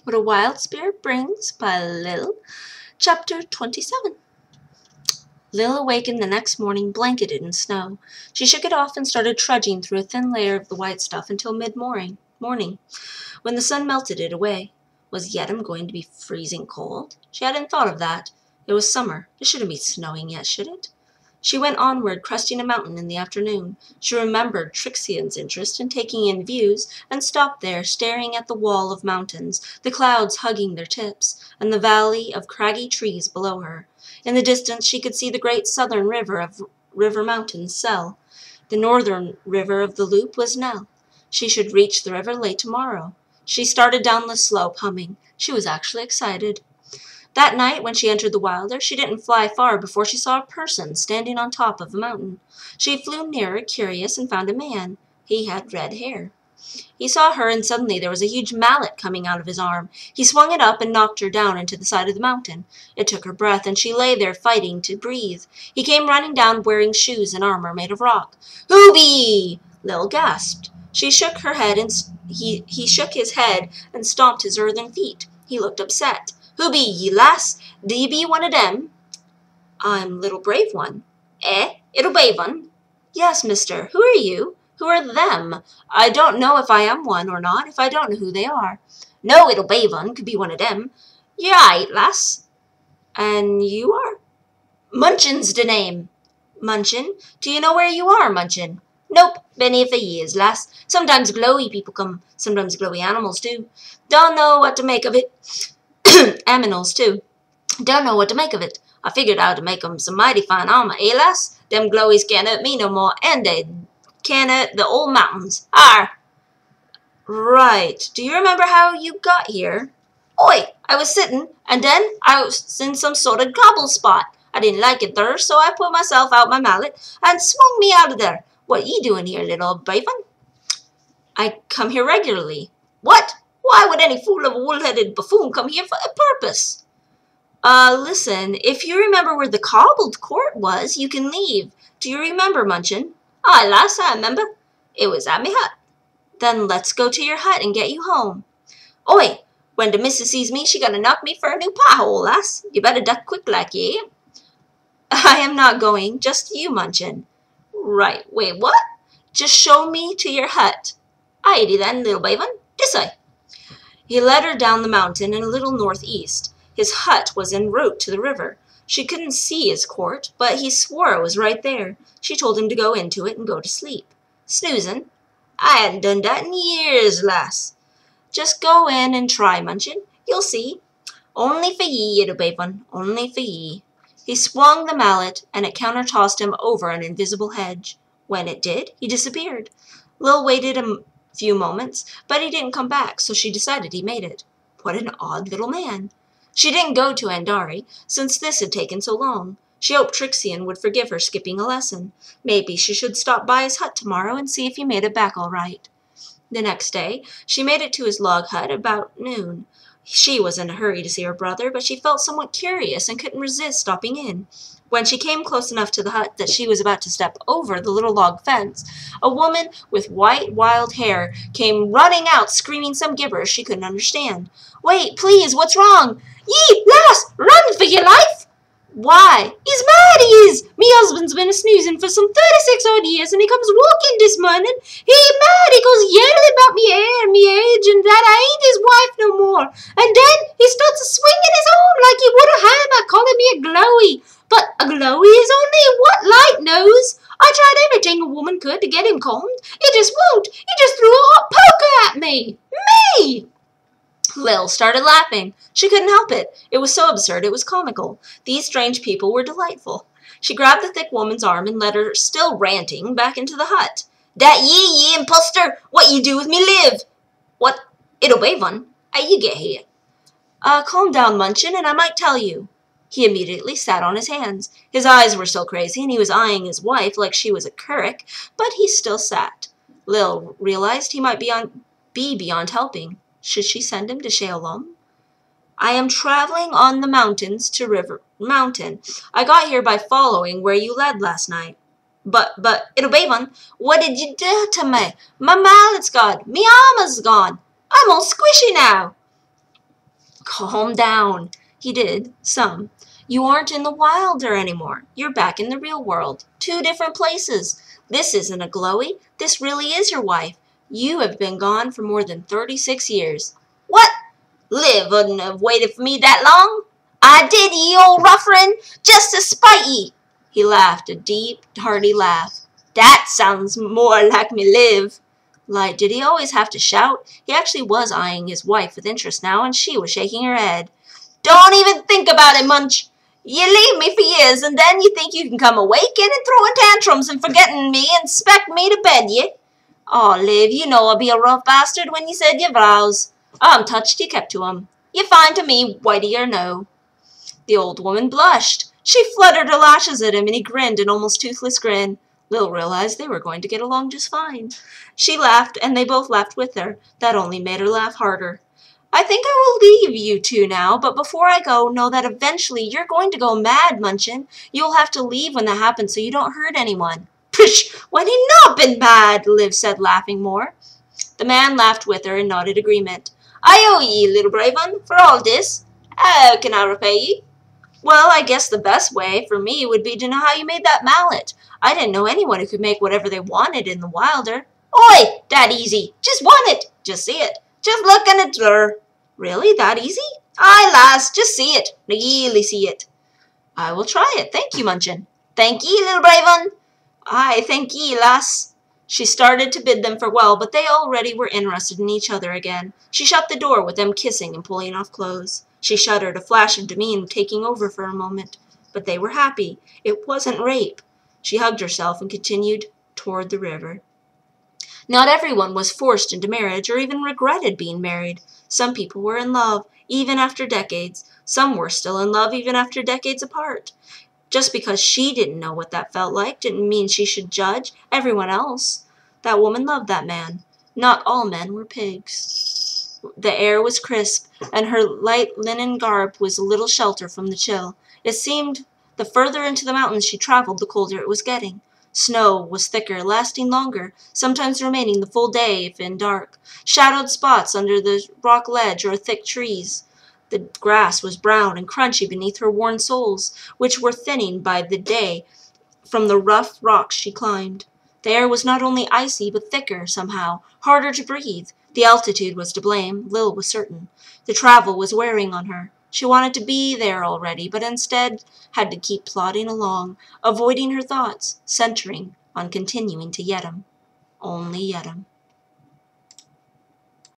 What a Wild Spirit Brings by Lil. Chapter 27. Lil awakened the next morning blanketed in snow. She shook it off and started trudging through a thin layer of the white stuff until mid-morning, when the sun melted it away. Was Yedem going to be freezing cold? She hadn't thought of that. It was summer. It shouldn't be snowing yet, should it? She went onward, cresting a mountain in the afternoon. She remembered Trixian's interest in taking in views, and stopped there, staring at the wall of mountains, the clouds hugging their tips, and the valley of craggy trees below her. In the distance she could see the great southern river of River Mountains, Sel. The northern river of the loop was Nell. She should reach the river late tomorrow. She started down the slope, humming. She was actually excited. That night, when she entered the wilder, she didn't fly far before she saw a person standing on top of a mountain. She flew nearer, curious, and found a man. He had red hair. He saw her, and suddenly there was a huge mallet coming out of his arm. He swung it up and knocked her down into the side of the mountain. It took her breath, and she lay there fighting to breathe. He came running down wearing shoes and armor made of rock. "Hoobie!" Lil gasped. She shook her head, and he shook his head and stomped his earthen feet. He looked upset. "Who be ye, lass? Do ye be one of dem?" "I'm Little Brave One." "Eh? It'll brave one?" "Yes, mister. Who are you? Who are them? I don't know if I am one or not, if I don't know who they are." "No, it'll brave one could be one of dem." "You're right, lass." "And you are?" "Munchin's de name." "Munchin? Do you know where you are, Munchin?" "Nope, been here for years, lass. Sometimes glowy people come, sometimes glowy animals too. Don't know what to make of it." "Aminals too." "Don't know what to make of it. I figured out to make 'em some mighty fine armor, eh, lass? Them glowies can't hurt me no more, and they can't hurt the old mountains. Arr!" "Right. Do you remember how you got here?" "Oi, I was sitting, and then I was in some sort of gobble spot. I didn't like it there, so I put myself out my mallet and swung me out of there. What ye doing here, little brave one?" "I come here regularly." "What? Why would any fool of a wool-headed buffoon come here for a purpose?" Listen, if you remember where the cobbled court was, you can leave. Do you remember, Munchin?" "Aye, lass, I remember. It was at me hut." "Then let's go to your hut and get you home." "Oi, when the missus sees me, she gonna knock me for a new pothole, lass. You better duck quick like ye." "I am not going, just you, Munchin." "Right, wait, what?" "Just show me to your hut." "Aighty then, little brave one. This way." He led her down the mountain and a little northeast. His hut was en route to the river. She couldn't see his court, but he swore it was right there. She told him to go into it and go to sleep. "Snoozin'? I hadn't done that in years, lass." "Just go in and try, Munchin. You'll see." "Only for ye, little brave one, only for ye." He swung the mallet, and it counter-tossed him over an invisible hedge. When it did, he disappeared. Lil waited a few moments, but he didn't come back, so she decided he made it. What an odd little man. She didn't go to Andari, since this had taken so long. She hoped Trixian would forgive her skipping a lesson. Maybe she should stop by his hut tomorrow and see if he made it back all right. The next day, she made it to his log hut about noon. She was in a hurry to see her brother, but she felt somewhat curious and couldn't resist stopping in. When she came close enough to the hut that she was about to step over the little log fence, a woman with white, wild hair came running out, screaming some gibberish she couldn't understand. "Wait, please, what's wrong?" "Ye, lass, run for your life!" "Why?" "He's mad, he is. Me husband's been a-snoozing for some 36 odd years, and he comes walking this morning. He mad, he goes yelling about me hair and me age, and that I ain't his wife no more. And then he starts a-swinging his arm like he would a hammer, calling me a glowy. But a glowy is only what light knows. I tried everything a woman could to get him calmed. He just won't. He just threw a hot poker at me. Me!" Lil started laughing. She couldn't help it. It was so absurd it was comical. These strange people were delightful. She grabbed the thick woman's arm and led her, still ranting, back into the hut. "That ye impostor! What you do with me live?" "What? It'll be one. How you get here?" Calm down, Munchin, and I might tell you." He immediately sat on his hands. His eyes were still crazy, and he was eyeing his wife like she was a currick, but he still sat. Lil realized he might be beyond helping. Should she send him to Shalom? "I am traveling on the mountains to River Mountain. I got here by following where you led last night." But, it'll be one. What did you do to me? My mallet's gone. Me armor's gone. I'm all squishy now." Calm down. He did, some. You aren't in the wilder anymore. You're back in the real world. 2 different places. This isn't a glowy. This really is your wife. You have been gone for more than 36 years. What? Liv wouldn't have waited for me that long. I did, ye old ruffian, just to spite ye. He laughed, a deep, hearty laugh. That sounds more like me Liv. Like, did he always have to shout? He actually was eyeing his wife with interest now, and she was shaking her head. Don't even think about it, Munch. You leave me for years, and then you think you can come awaking and throwing tantrums and forgetting me and expect me to bed ye. Oh, Liv, you know I'll be a rough bastard when you said your vows. I'm touched you kept to 'em. You fine to me, whitey or no. The old woman blushed. She fluttered her lashes at him, and he grinned an almost toothless grin. Lil realized they were going to get along just fine. She laughed, and they both laughed with her. That only made her laugh harder. I think I will leave you two now, but before I go, know that eventually you're going to go mad, Munchin. You'll have to leave when that happens so you don't hurt anyone. Pish! When he not been mad, Liv said, laughing more. The man laughed with her and nodded agreement. I owe ye, little brave one, for all this. How can I repay ye? Well, I guess the best way for me would be to know how you made that mallet. I didn't know anyone who could make whatever they wanted in the wilder. Oi, that easy. Just want it. Just see it. Just look and it's there. Really, that easy? Aye, lass, just see it. Really see it. I will try it. Thank you, Munchin. Thank ye, little brave one. Aye, thank ye, lass. She started to bid them farewell, but they already were interested in each other again. She shut the door with them kissing and pulling off clothes. She shuddered, a flash of demean taking over for a moment. But they were happy. It wasn't rape. She hugged herself and continued toward the river. Not everyone was forced into marriage or even regretted being married. Some people were in love, even after decades. Some were still in love even after decades apart. Just because she didn't know what that felt like didn't mean she should judge everyone else. That woman loved that man. Not all men were pigs. The air was crisp, and her light linen garb was a little shelter from the chill. It seemed the further into the mountains she traveled, the colder it was getting. Snow was thicker, lasting longer, sometimes remaining the full day if in dark. Shadowed spots under the rock ledge or thick trees. The grass was brown and crunchy beneath her worn soles, which were thinning by the day from the rough rocks she climbed. The air was not only icy, but thicker, somehow, harder to breathe. The altitude was to blame, Lil was certain. The travel was wearing on her. She wanted to be there already, but instead had to keep plodding along, avoiding her thoughts, centering on continuing to Yedem. Only Yedem.